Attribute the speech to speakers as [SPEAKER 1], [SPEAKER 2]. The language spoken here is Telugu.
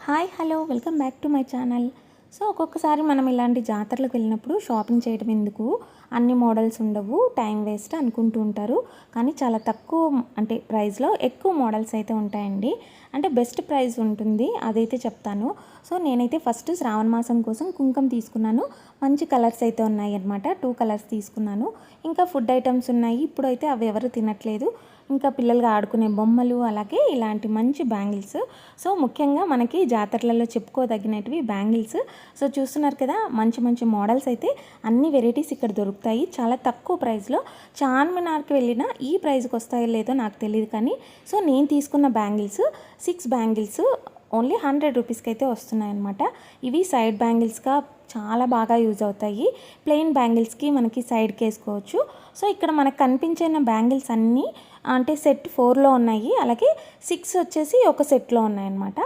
[SPEAKER 1] Hi hello welcome back to my channel. So ఒక్కొక్కసారి మనం ఇలాంటి జాతరలకు వెళ్ళినప్పుడు షాపింగ్ చేయడం ఎందుకు, అన్ని మోడల్స్ ఉండవు, టైం వేస్ట్ అనుకుంటూ ఉంటారు. కానీ చాలా తక్కువ అంటే ప్రైస్లో ఎక్కువ మోడల్స్ అయితే ఉంటాయండి. అంటే బెస్ట్ ప్రైస్ ఉంటుంది, అదైతే చెప్తాను. సో నేనైతే ఫస్ట్ శ్రావణ మాసం కోసం కుంకుమ తీసుకున్నాను. మంచి కలర్స్ అయితే ఉన్నాయి అన్నమాట. 2 కలర్స్ తీసుకున్నాను. ఇంకా ఫుడ్ ఐటమ్స్ ఉన్నాయి. ఇప్పుడైతే అవి ఎవరు తినట్లేదు. ఇంకా పిల్లలుగా ఆడుకునే బొమ్మలు, అలాగే ఇలాంటి మంచి బ్యాంగిల్స్. సో ముఖ్యంగా మనకి జాతరలలో చెప్పుకోదగినవి బ్యాంగిల్స్. సో చూస్తున్నారు కదా, మంచి మంచి మోడల్స్ అయితే అన్ని వెరైటీస్ ఇక్కడ దొరుకుతాయి చాలా తక్కువ ప్రైస్లో. చార్మినార్కి వెళ్ళినా ఈ ప్రైస్కి వస్తాయో లేదో నాకు తెలియదు, కానీ సో నేను తీసుకున్న బ్యాంగిల్స్ 6 బ్యాంగిల్స్ ఓన్లీ 100 రూపీస్కి అయితే వస్తున్నాయి అన్నమాట. ఇవి సైడ్ బ్యాంగిల్స్గా చాలా బాగా యూజ్ అవుతాయి. ప్లెయిన్ బ్యాంగిల్స్కి మనకి సైడ్కి వేసుకోవచ్చు. సో ఇక్కడ మనకు కనిపించిన బ్యాంగిల్స్ అన్నీ అంటే సెట్ 4లో ఉన్నాయి, అలాగే 6 వచ్చేసి ఒక సెట్లో ఉన్నాయన్నమాట.